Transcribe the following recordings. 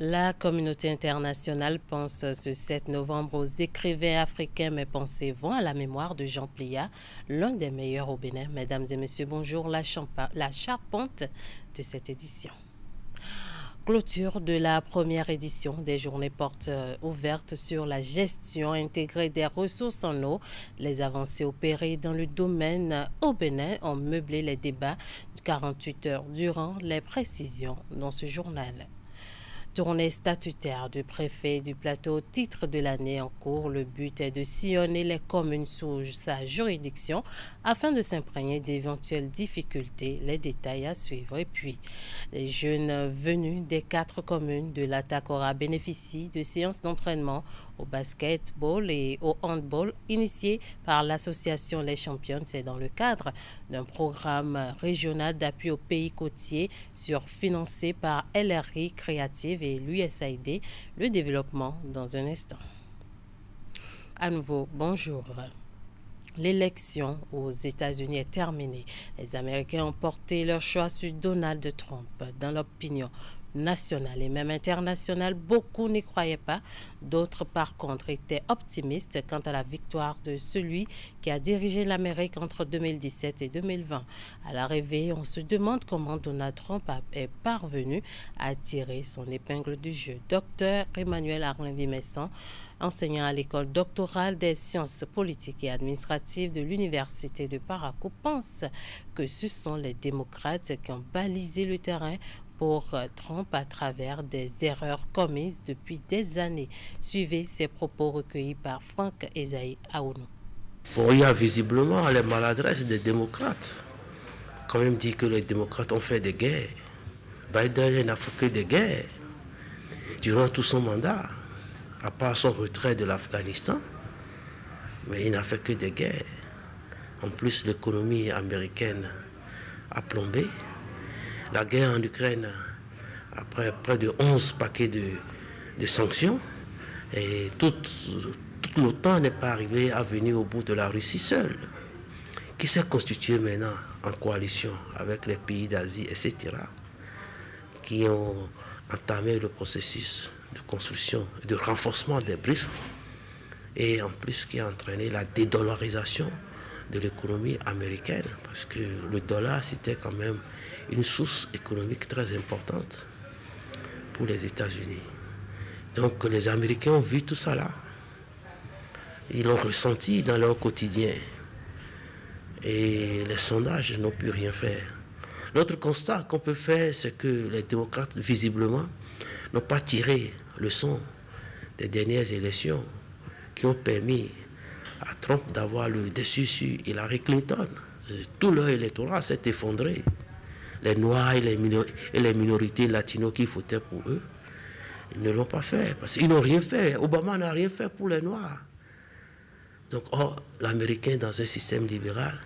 La communauté internationale pense ce 7 novembre aux écrivains africains, mais pensez vont à la mémoire de Jean Plia, l'un des meilleurs au Bénin. Mesdames et messieurs, bonjour, la charpente de cette édition. Clôture de la première édition des journées portes ouvertes sur la gestion intégrée des ressources en eau. Les avancées opérées dans le domaine au Bénin ont meublé les débats 48 heures durant. Les précisions dans ce journal. Tournée statutaire du préfet du plateau, titre de l'année en cours. Le but est de sillonner les communes sous sa juridiction afin de s'imprégner d'éventuelles difficultés. Les détails à suivre. Et puis, les jeunes venus des 4 communes de la Takora bénéficient de séances d'entraînement au basketball et au handball initiées par l'association Les Championnes. C'est dans le cadre d'un programme régional d'appui aux pays côtiers financé par LRI Créative et l'USAID, le développement dans un instant. À nouveau, bonjour. L'élection aux États-Unis est terminée. Les Américains ont porté leur choix sur Donald Trump. Dans l'opinion nationale et même internationale, beaucoup n'y croyaient pas. D'autres, par contre, étaient optimistes quant à la victoire de celui qui a dirigé l'Amérique entre 2017 et 2020. À l'arrivée, on se demande comment Donald Trump est parvenu à tirer son épingle du jeu. Docteur Emmanuel Arlin-Vimesson, enseignant à l'école doctorale des sciences politiques et administratives de l'Université de Parakou, pense que ce sont les démocrates qui ont balisé le terrain pour Trump à travers des erreurs commises depuis des années. Suivez ces propos recueillis par Franck Esaïe Aounou. Bon, il y a visiblement les maladresses des démocrates. Quand même dit que les démocrates ont fait des guerres. Biden n'a fait que des guerres durant tout son mandat, à part son retrait de l'Afghanistan, mais il n'a fait que des guerres. En plus, l'économie américaine a plombé. La guerre en Ukraine, après près de 11 paquets de sanctions, et toute l'OTAN n'est pas arrivée à venir au bout de la Russie seule, qui s'est constituée maintenant en coalition avec les pays d'Asie, etc., qui ont entamé le processus de construction et de renforcement des BRICS, et en plus qui a entraîné la dédollarisation de l'économie américaine, parce que le dollar, c'était quand même une source économique très importante pour les États-Unis. Donc les Américains ont vu tout ça là. Ils l'ont ressenti dans leur quotidien. Et les sondages n'ont pu rien faire. L'autre constat qu'on peut faire, c'est que les démocrates, visiblement, n'ont pas tiré le son des dernières élections qui ont permis à Trump d'avoir le dessus sur Hillary Clinton. Tout leur électorat s'est effondré. Les Noirs et les minorités latino qui votaient pour eux, ils ne l'ont pas fait, parce qu'ils n'ont rien fait. Obama n'a rien fait pour les Noirs. Donc, l'Américain, dans un système libéral,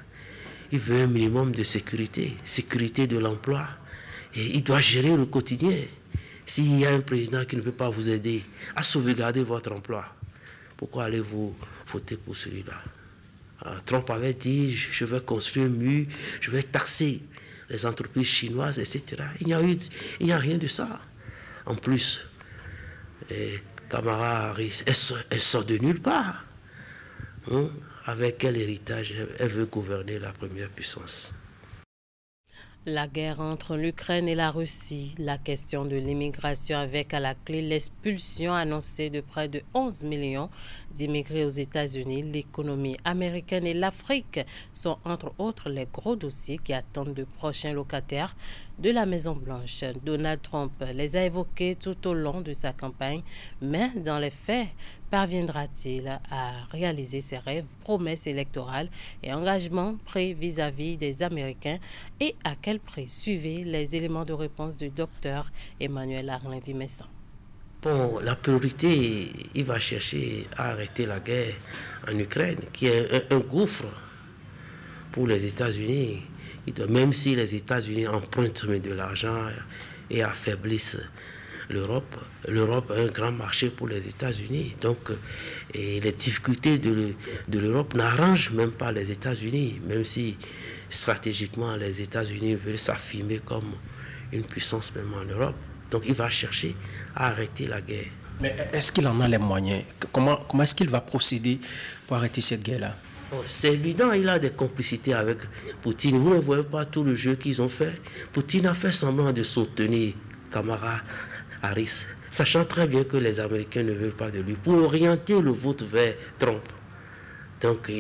il veut un minimum de sécurité de l'emploi, et il doit gérer le quotidien. S'il y a un président qui ne peut pas vous aider à sauvegarder votre emploi, pourquoi allez-vous voter pour celui-là? Trump avait dit, je vais construire un mur, je vais taxer les entreprises chinoises, etc. Il n'y a rien de ça. En plus, Kamala Harris, elle sort de nulle part. Avec quel héritage elle veut gouverner la première puissance? La guerre entre l'Ukraine et la Russie, la question de l'immigration avec à la clé l'expulsion annoncée de près de 11 millions d'immigrés aux États-Unis, l'économie américaine et l'Afrique sont entre autres les gros dossiers qui attendent de prochains locataires de la Maison-Blanche. Donald Trump les a évoqués tout au long de sa campagne, mais dans les faits, parviendra-t-il à réaliser ses rêves, promesses électorales et engagements pris vis-à-vis des Américains et à quel prix? Suivez les éléments de réponse du docteur Emmanuel Arlin-Vimesson. Bon, la priorité, il va chercher à arrêter la guerre en Ukraine, qui est un gouffre pour les États-Unis. Même si les États-Unis empruntent de l'argent et affaiblissent l'Europe est un grand marché pour les États-Unis. Donc, et les difficultés de l'Europe n'arrangent même pas les États-Unis, même si stratégiquement les États-Unis veulent s'affirmer comme une puissance même en Europe. Donc il va chercher à arrêter la guerre. Mais est-ce qu'il en a les moyens? Comment est-ce qu'il va procéder pour arrêter cette guerre-là? Bon, c'est évident, il a des complicités avec Poutine. Vous ne voyez pas tout le jeu qu'ils ont fait. Poutine a fait semblant de soutenir Kamala Harris, sachant très bien que les Américains ne veulent pas de lui, pour orienter le vote vers Trump. Donc,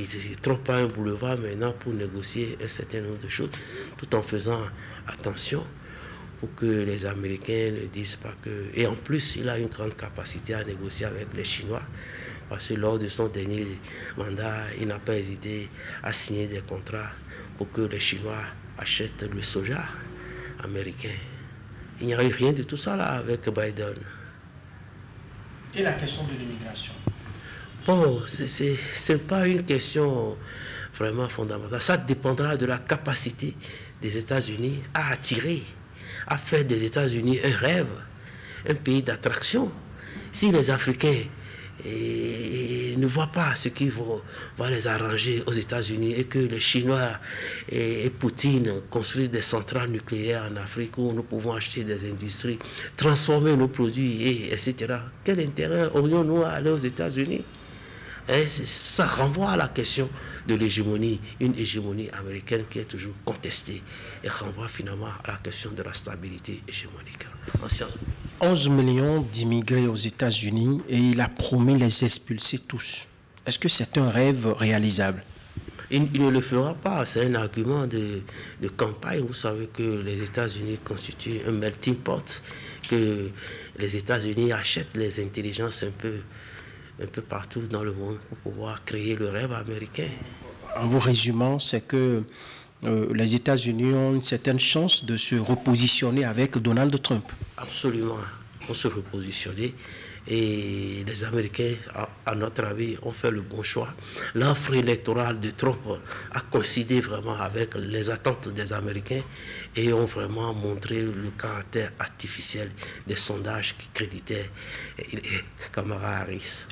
Trump a un boulevard maintenant pour négocier un certain nombre de choses, tout en faisant attention pour que les Américains ne disent pas que... Et en plus, il a une grande capacité à négocier avec les Chinois, parce que lors de son dernier mandat, il n'a pas hésité à signer des contrats pour que les Chinois achètent le soja américain. Il n'y a eu rien de tout ça là avec Biden. Et la question de l'immigration? Bon, ce n'est pas une question vraiment fondamentale. Ça dépendra de la capacité des États-Unis à attirer, à faire des États-Unis un rêve, un pays d'attraction. Si les Africains ne voient pas ce qui va les arranger aux États-Unis et que les Chinois et Poutine construisent des centrales nucléaires en Afrique où nous pouvons acheter des industries, transformer nos produits, etc. Quel intérêt aurions-nous à aller aux États-Unis? Ça renvoie à la question de l'hégémonie, une hégémonie américaine qui est toujours contestée, et renvoie finalement à la question de la stabilité hégémonique en sciences politiques. 11 millions d'immigrés aux États-Unis et il a promis les expulser tous. Est-ce que c'est un rêve réalisable? Il ne le fera pas, c'est un argument de campagne. Vous savez que les États-Unis constituent un melting pot, que les États-Unis achètent les intelligences un peu partout dans le monde pour pouvoir créer le rêve américain. En vous résumant, c'est que les États-Unis ont une certaine chance de se repositionner avec Donald Trump. Absolument, on se repositionner. Et les Américains, à notre avis, ont fait le bon choix. L'offre électorale de Trump a coïncidé vraiment avec les attentes des Américains et ont vraiment montré le caractère artificiel des sondages qui créditaient Kamala Harris.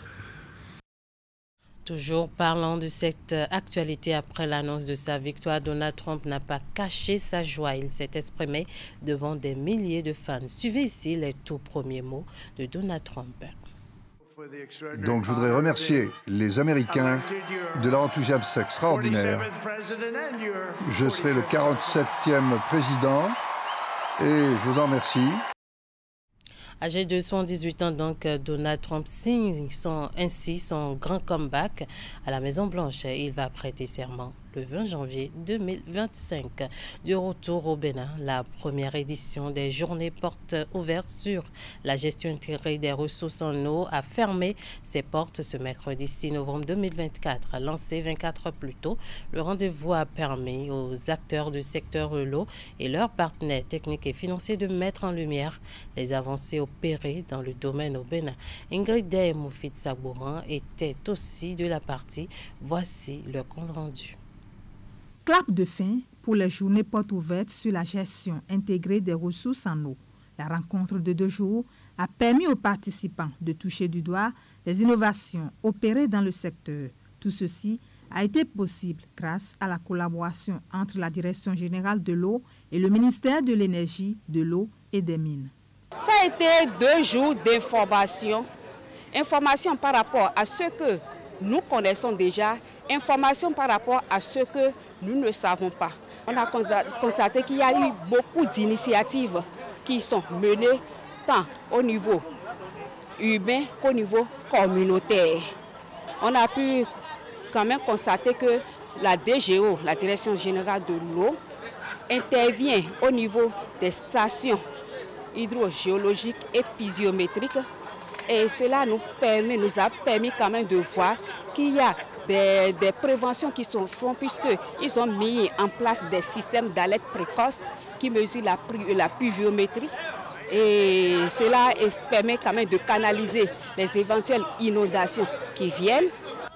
Toujours parlant de cette actualité après l'annonce de sa victoire, Donald Trump n'a pas caché sa joie. Il s'est exprimé devant des milliers de fans. Suivez ici les tout premiers mots de Donald Trump. Donc je voudrais remercier les Américains de leur enthousiasme extraordinaire. Je serai le 47e président et je vous en remercie. Âgé de 78 ans, donc, Donald Trump signe ainsi son grand comeback à la Maison-Blanche. Il va prêter serment le 20 janvier 2025. Du retour au Bénin, la première édition des journées portes ouvertes sur la gestion intégrée des ressources en eau a fermé ses portes ce mercredi 6 novembre 2024. Lancé 24 heures plus tôt, le rendez-vous a permis aux acteurs du secteur de l'eau et leurs partenaires techniques et financiers de mettre en lumière les avancées opérées dans le domaine au Bénin. Ingrid Day et Moufid Sabouran étaient aussi de la partie. Voici le compte rendu. Clap de fin pour les journées portes ouvertes sur la gestion intégrée des ressources en eau. La rencontre de 2 jours a permis aux participants de toucher du doigt les innovations opérées dans le secteur. Tout ceci a été possible grâce à la collaboration entre la Direction générale de l'eau et le ministère de l'Énergie, de l'eau et des Mines. Ça a été 2 jours d'information. Information par rapport à ce que nous connaissons déjà, information par rapport à ce que nous ne savons pas. On a constaté qu'il y a eu beaucoup d'initiatives qui sont menées tant au niveau urbain qu'au niveau communautaire. On a pu quand même constater que la DGO, la Direction générale de l'eau, intervient au niveau des stations hydrogéologiques et physiométriques. Et cela nous a permis quand même de voir qu'il y a des préventions qui sont faites puisqu'ils ont mis en place des systèmes d'alerte précoce qui mesurent la pluviométrie. Et cela permet quand même de canaliser les éventuelles inondations qui viennent.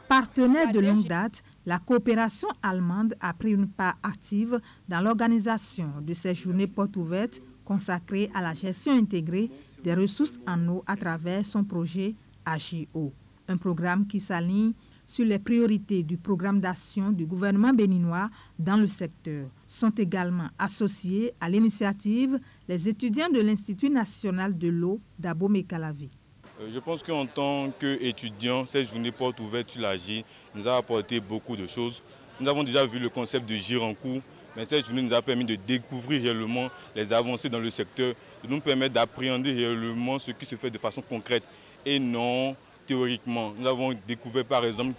Partenaire de longue date, la coopération allemande a pris une part active dans l'organisation de ces journées portes ouvertes consacrées à la gestion intégrée des ressources en eau à travers son projet AGO, un programme qui s'aligne sur les priorités du programme d'action du gouvernement béninois dans le secteur. Sont également associés à l'initiative les étudiants de l'Institut national de l'eau d'Abomey-Calavi. Je pense qu'en tant qu'étudiants, cette journée porte ouverte sur la GIE nous a apporté beaucoup de choses. Nous avons déjà vu le concept de GIE en cours, mais cette journée nous a permis de découvrir réellement les avancées dans le secteur, de nous permettre d'appréhender réellement ce qui se fait de façon concrète et non théoriquement. Nous avons découvert par exemple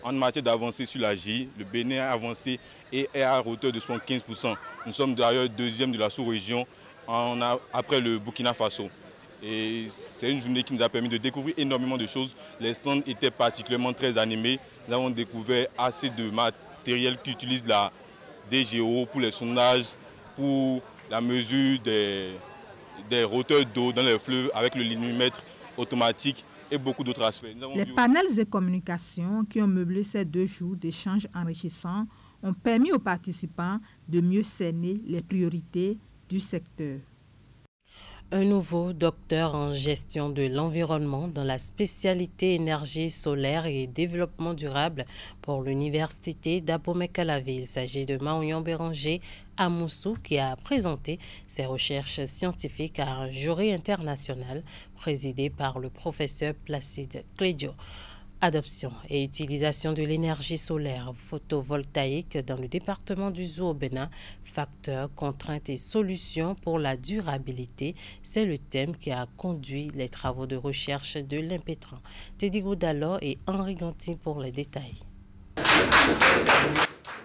qu'en matière d'avancée sur la GIE, le Bénin a avancé et est à hauteur de 75%. Nous sommes d'ailleurs deuxième de la sous-région après le Burkina Faso. Et c'est une journée qui nous a permis de découvrir énormément de choses. Les stands étaient particulièrement très animés. Nous avons découvert assez de matériel qui utilise la DGO pour les sondages, pour la mesure des hauteurs d'eau dans les fleuves avec le linéomètre automatique et beaucoup d'autres aspects. Les panels et communications qui ont meublé ces 2 jours d'échanges enrichissants ont permis aux participants de mieux cerner les priorités du secteur. Un nouveau docteur en gestion de l'environnement dans la spécialité énergie solaire et développement durable pour l'université d'Abomey-Calavi. Il s'agit de Maouyon Béranger Amoussou qui a présenté ses recherches scientifiques à un jury international présidé par le professeur Placide Clédio. Adoption et utilisation de l'énergie solaire photovoltaïque dans le département du Zou au Bénin, facteurs, contraintes et solutions pour la durabilité, c'est le thème qui a conduit les travaux de recherche de l'Impétran. Teddy Goudalo et Henri Ganti pour les détails.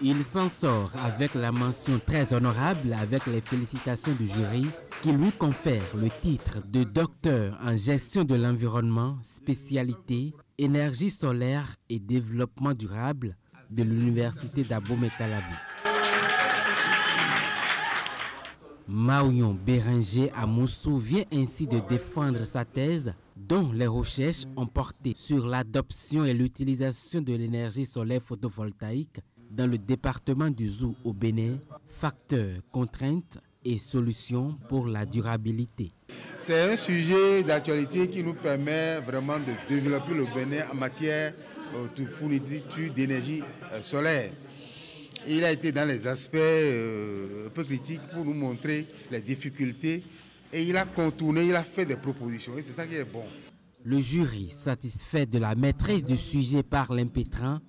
Il s'en sort avec la mention très honorable avec les félicitations du jury qui lui confère le titre de docteur en gestion de l'environnement, spécialité énergie solaire et développement durable de l'université d'Abomey-Calavi. Maouyon Béranger Amoussou vient ainsi de défendre sa thèse dont les recherches ont porté sur l'adoption et l'utilisation de l'énergie solaire photovoltaïque dans le département du Zou au Bénin, facteurs, contraintes et solutions pour la durabilité. C'est un sujet d'actualité qui nous permet vraiment de développer le Bénin en matière de fourniture d'énergie solaire. Il a été dans les aspects un peu critiques pour nous montrer les difficultés et il a contourné, il a fait des propositions et c'est ça qui est bon. Le jury, satisfait de la maîtrise du sujet par l'Impétran,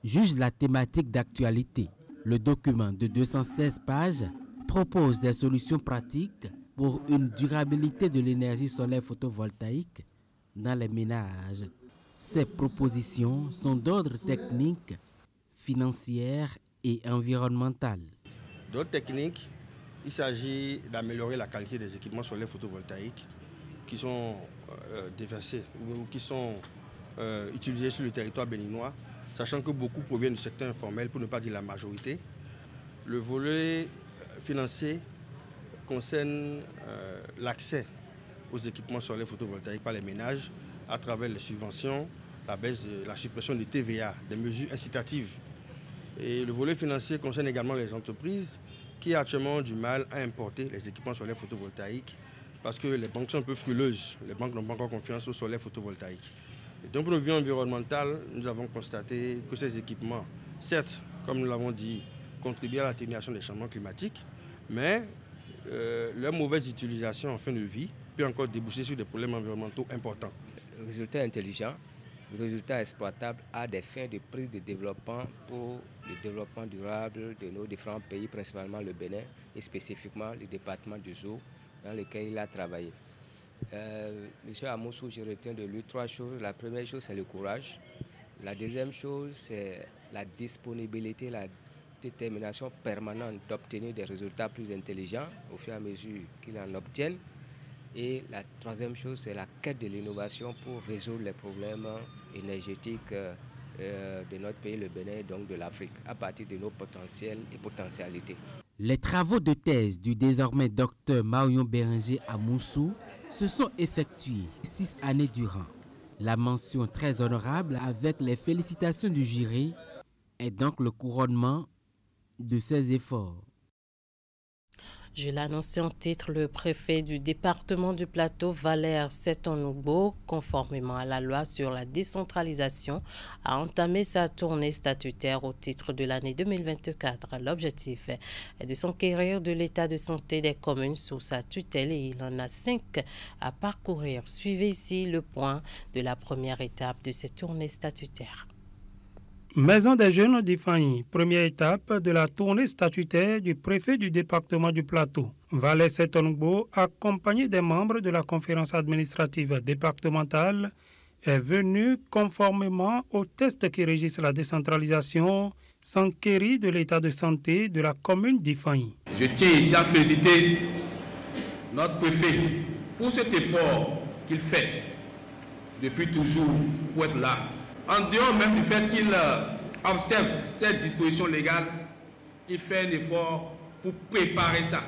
juge la thématique d'actualité. Le document de 216 pages propose des solutions pratiques pour une durabilité de l'énergie solaire photovoltaïque dans les ménages. Ces propositions sont d'ordre technique, financier et environnemental. D'ordre technique, il s'agit d'améliorer la qualité des équipements solaires photovoltaïques qui sont déversés ou qui sont utilisés sur le territoire béninois, sachant que beaucoup proviennent du secteur informel, pour ne pas dire la majorité. Le volet financier concerne l'accès aux équipements solaires photovoltaïques par les ménages à travers les subventions, la suppression de TVA, des mesures incitatives. Et le volet financier concerne également les entreprises qui actuellement ont du mal à importer les équipements solaires photovoltaïques parce que les banques sont un peu frileuses. Les banques n'ont pas encore confiance au solaire photovoltaïque. D'un point de vue environnemental, nous avons constaté que ces équipements, certes, comme nous l'avons dit, contribuent à l'atténuation des changements climatiques, mais leur mauvaise utilisation en fin de vie peut encore déboucher sur des problèmes environnementaux importants. Le résultat intelligent, le résultat exploitable a des fins de prise de développement pour le développement durable de nos différents pays, principalement le Bénin et spécifiquement le département du Zou dans lequel il a travaillé. Monsieur Amoussou, je retiens de lui 3 choses. La première chose, c'est le courage. La deuxième chose, c'est la disponibilité, la détermination permanente d'obtenir des résultats plus intelligents au fur et à mesure qu'il en obtienne. Et la troisième chose, c'est la quête de l'innovation pour résoudre les problèmes énergétiques de notre pays, le Bénin, et donc de l'Afrique, à partir de nos potentiels et potentialités. Les travaux de thèse du désormais docteur Maouyon Béranger Amoussou se sont effectués 6 années durant. La mention très honorable avec les félicitations du jury est donc le couronnement de ses efforts. Je l'annonçais en titre, le préfet du département du Plateau, Valère Setonugbo, conformément à la loi sur la décentralisation, a entamé sa tournée statutaire au titre de l'année 2024. L'objectif est de s'enquérir de l'état de santé des communes sous sa tutelle et il en a 5 à parcourir. Suivez ici le point de la première étape de cette tournée statutaire. Maison des jeunes d'Ifaï, première étape de la tournée statutaire du préfet du département du Plateau. Valère Setonugbo, accompagné des membres de la conférence administrative départementale, est venu conformément aux tests qui régissent la décentralisation, s'enquérir de l'état de santé de la commune d'Ifaï. Je tiens ici à féliciter notre préfet pour cet effort qu'il fait depuis toujours pour être là. En dehors même du fait qu'il observe cette disposition légale, il fait un effort pour préparer ça.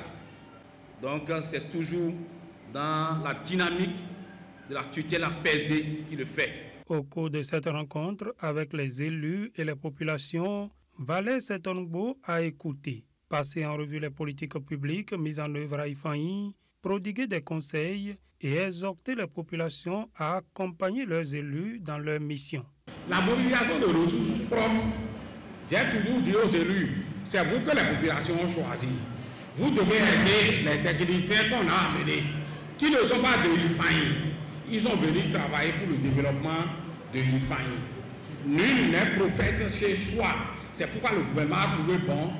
Donc c'est toujours dans la dynamique de la tutelle apaisée qu'il le fait. Au cours de cette rencontre avec les élus et les populations, Valère Setonugbo a écouté, passé en revue les politiques publiques mises en œuvre à Ifaï, prodigué des conseils et exhorté les populations à accompagner leurs élus dans leur mission. La mobilisation de ressources propres, j'ai toujours dit aux élus, c'est vous que les populations ont choisi. Vous devez aider les techniciens qu'on a amenés, qui ne sont pas de l'Ifaï. Ils sont venus travailler pour le développement de l'Ifaï. Nul n'est prophète chez soi. C'est pourquoi le gouvernement a trouvé bon.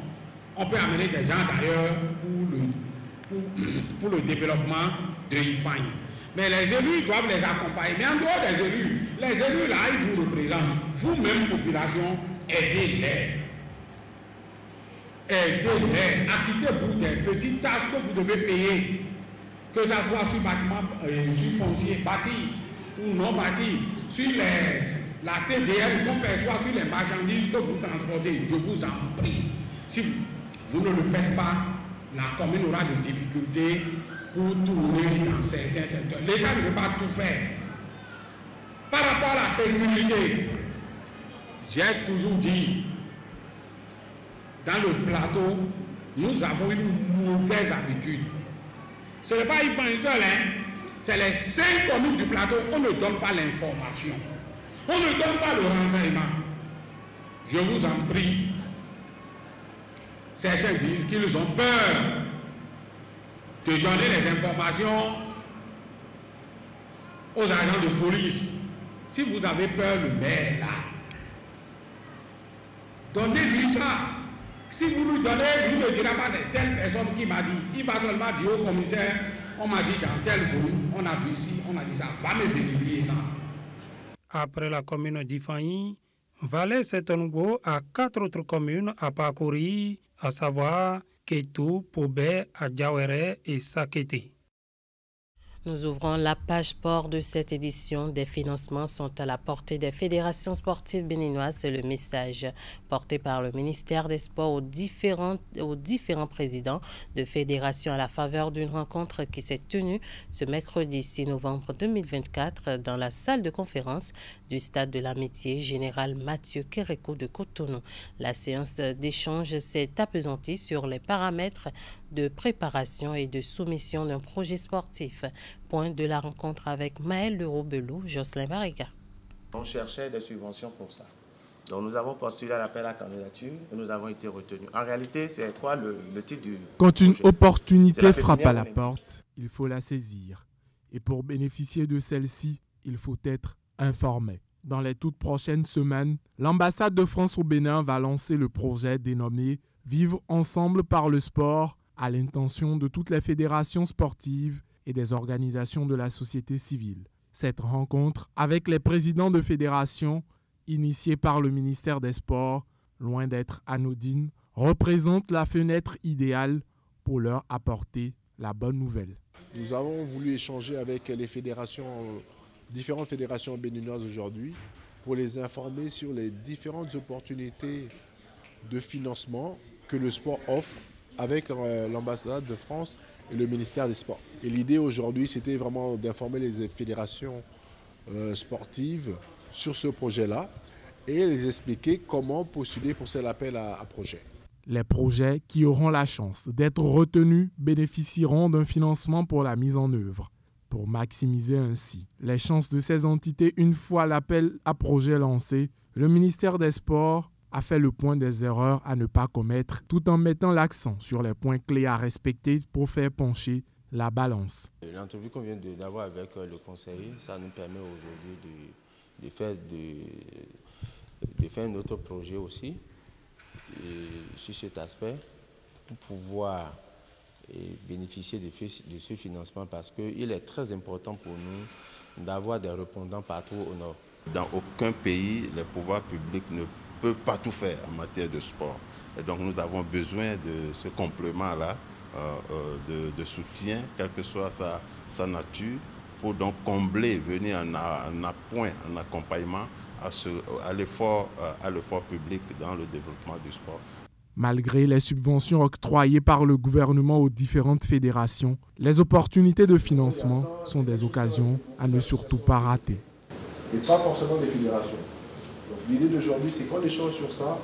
On peut amener des gens d'ailleurs pour le développement de l'Ifaï. Mais les élus doivent les accompagner. Mais en dehors des élus, les élus là, ils vous représentent. Vous-même, population, aidez-les. Aidez-les. Acquittez-vous des petites tâches que vous devez payer. Que ce soit sur bâtiment, sur foncier bâti ou non bâti, sur la TDR qu'on perçoit sur les marchandises que vous transportez. Je vous en prie. Si vous ne le faites pas, la commune aura des difficultés pour tourner dans certains secteurs. L'État ne peut pas tout faire. Par rapport à la sécurité, j'ai toujours dit, dans le plateau, nous avons une mauvaise habitude. Ce n'est pas Ifaï seul, c'est les 5 communes du plateau, on ne donne pas l'information. On ne donne pas le renseignement. Je vous en prie. Certains disent qu'ils ont peur de donner les informations aux agents de police. Si vous avez peur, le maire là, donnez-lui ça. Si vous lui donnez, il ne dira pas c'est telle personne qui m'a dit. Il va seulement dire au commissaire, on m'a dit dans telle zone, on a vu ici, on a dit ça, va me vérifier ça. Après la commune d'Ifaï, Valère Setonugbo a 4 autres communes à parcourir, à savoir Kétou, Pobé, Adjawere et Sakété. Nous ouvrons la page sport de cette édition. Des financements sont à la portée des fédérations sportives béninoises. C'est le message porté par le ministère des Sports aux différents présidents de fédérations à la faveur d'une rencontre qui s'est tenue ce mercredi 6 novembre 2024 dans la salle de conférence du stade de l'Amitié général Mathieu Kérékou de Cotonou. La séance d'échange s'est appesantie sur les paramètres de préparation et de soumission d'un projet sportif. Point de la rencontre avec Maël Leroux-Belou, Jocelyn Barriga. On cherchait des subventions pour ça. Donc nous avons postulé à l'appel à candidature et nous avons été retenus. En réalité, c'est quoi le titre du Quand projet? Une opportunité frappe à la porte, il faut la saisir. Et pour bénéficier de celle-ci, il faut être informé. Dans les toutes prochaines semaines, l'ambassade de France au Bénin va lancer le projet dénommé « Vivre ensemble par le sport » à l'intention de toutes les fédérations sportives et des organisations de la société civile. Cette rencontre avec les présidents de fédérations, initiée par le ministère des Sports, loin d'être anodine, représente la fenêtre idéale pour leur apporter la bonne nouvelle. Nous avons voulu échanger avec les différentes fédérations béninoises aujourd'hui pour les informer sur les différentes opportunités de financement que le sport offre avec l'ambassade de France et le ministère des Sports. Et l'idée aujourd'hui, c'était vraiment d'informer les fédérations sportives sur ce projet-là et les expliquer comment postuler pour cet appel à projet. Les projets qui auront la chance d'être retenus bénéficieront d'un financement pour la mise en œuvre, pour maximiser ainsi les chances de ces entités. Une fois l'appel à projet lancé, le ministère des Sports a fait le point des erreurs à ne pas commettre, tout en mettant l'accent sur les points clés à respecter pour faire pencher la balance. L'entrevue qu'on vient d'avoir avec le conseiller, ça nous permet aujourd'hui de faire un autre projet aussi sur cet aspect pour pouvoir bénéficier de ce financement, parce qu'il est très important pour nous d'avoir des répondants partout au nord. Dans aucun pays, les pouvoirs publics ne peuvent pas tout faire en matière de sport. Et donc nous avons besoin de ce complément-là, de soutien, quelle que soit sa nature, pour donc combler, venir en appoint, en accompagnement à l'effort public dans le développement du sport. Malgré les subventions octroyées par le gouvernement aux différentes fédérations, les opportunités de financement sont des occasions à ne surtout pas rater. Et pas forcément des fédérations. Donc l'idée d'aujourd'hui, c'est qu'on échange sur ça.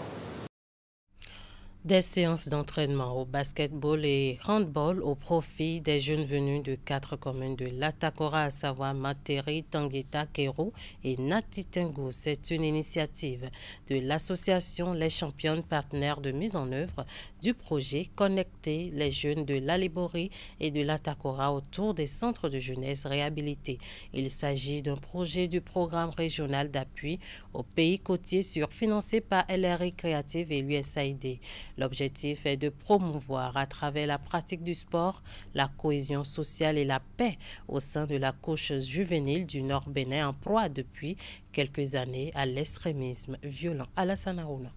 Des séances d'entraînement au basketball et handball au profit des jeunes venus de 4 communes de l'Atakora, à savoir Materi, Tangueta, Kero et Natitengo. C'est une initiative de l'association Les Championnes, partenaires de mise en œuvre du projet Connecter les jeunes de l'Alibori et de l'Atakora autour des centres de jeunesse réhabilités. Il s'agit d'un projet du programme régional d'appui aux pays côtiers financé par LRI Créative et l'USAID. L'objectif est de promouvoir à travers la pratique du sport la cohésion sociale et la paix au sein de la couche juvénile du Nord Bénin, en proie depuis quelques années à l'extrémisme violent. Alassane Arouna.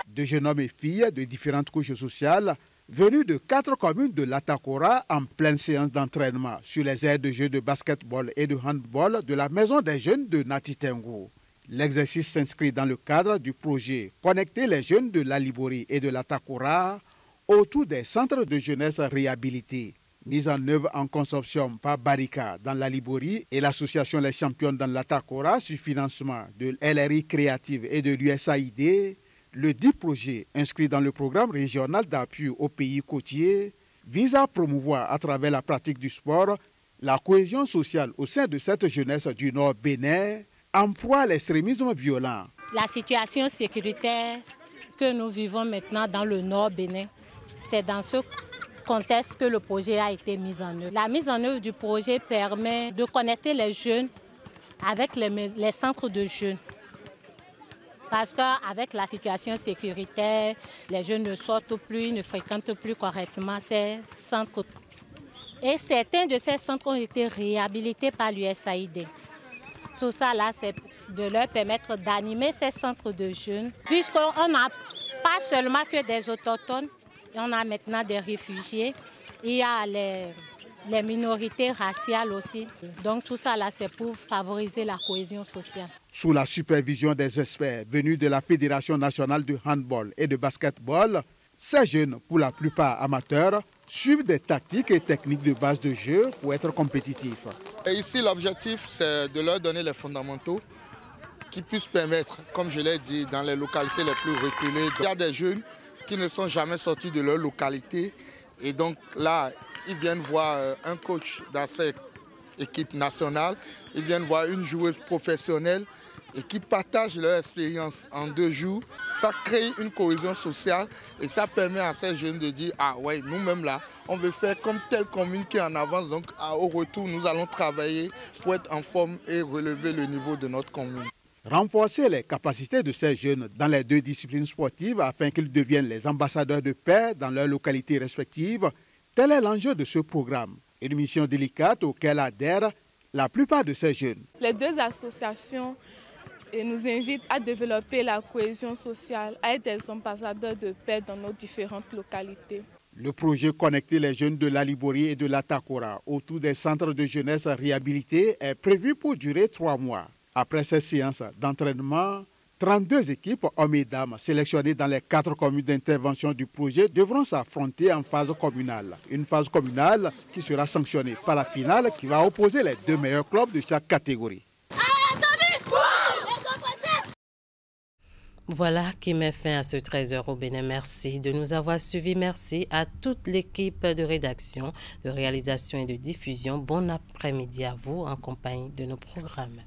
De jeunes hommes et filles de différentes couches sociales venus de 4 communes de l'Atakora en pleine séance d'entraînement sur les aires de jeux de basketball et de handball de la Maison des Jeunes de Natitengo. L'exercice s'inscrit dans le cadre du projet Connecter les jeunes de l'Alibori et de l'Atakora autour des centres de jeunesse réhabilités. Mise en œuvre en consortium par Barika dans l'Alibori et l'association Les Championnes dans l'Atakora sur financement de LRI Créative et de l'USAID, le dit projet, inscrit dans le programme régional d'appui aux pays côtiers, vise à promouvoir à travers la pratique du sport la cohésion sociale au sein de cette jeunesse du Nord Bénin, en proie à l'extrémisme violent. La situation sécuritaire que nous vivons maintenant dans le Nord Bénin, c'est dans ce contexte que le projet a été mis en œuvre. La mise en œuvre du projet permet de connecter les jeunes avec les centres de jeunes. Parce qu'avec la situation sécuritaire, les jeunes ne sortent plus, ne fréquentent plus correctement ces centres. Et certains de ces centres ont été réhabilités par l'USAID. Tout ça, là, c'est de leur permettre d'animer ces centres de jeunes, puisqu'on n'a pas seulement que des autochtones, on a maintenant des réfugiés, il y a les minorités raciales aussi. Donc tout ça, là, c'est pour favoriser la cohésion sociale. Sous la supervision des experts venus de la Fédération nationale de handball et de basketball, ces jeunes, pour la plupart amateurs, suivent des tactiques et techniques de base de jeu pour être compétitifs. Et ici, l'objectif, c'est de leur donner les fondamentaux qui puissent permettre, comme je l'ai dit, dans les localités les plus reculées. Il y a des jeunes qui ne sont jamais sortis de leur localité. Et donc là, ils viennent voir un coach dans cette équipe nationale, ils viennent voir une joueuse professionnelle et qui partagent leur expérience en 2 jours. Ça crée une cohésion sociale et ça permet à ces jeunes de dire « Ah ouais, nous-mêmes là, on veut faire comme telle commune qui est en avance, donc au retour, nous allons travailler pour être en forme et relever le niveau de notre commune. » Renforcer les capacités de ces jeunes dans les 2 disciplines sportives afin qu'ils deviennent les ambassadeurs de paix dans leurs localités respectives, tel est l'enjeu de ce programme. Une mission délicate auquel adhèrent la plupart de ces jeunes. Les 2 associations nous invitent à développer la cohésion sociale, à être des ambassadeurs de paix dans nos différentes localités. Le projet Connecter les jeunes de l'Alibori et de l'Atakora autour des centres de jeunesse réhabilités est prévu pour durer 3 mois. Après ces séances d'entraînement, 32 équipes hommes et dames sélectionnées dans les 4 communes d'intervention du projet devront s'affronter en phase communale. Une phase communale qui sera sanctionnée par la finale qui va opposer les 2 meilleurs clubs de chaque catégorie. Voilà qui met fin à ce 13h au Bénin. Merci de nous avoir suivis. Merci à toute l'équipe de rédaction, de réalisation et de diffusion. Bon après-midi à vous en compagnie de nos programmes.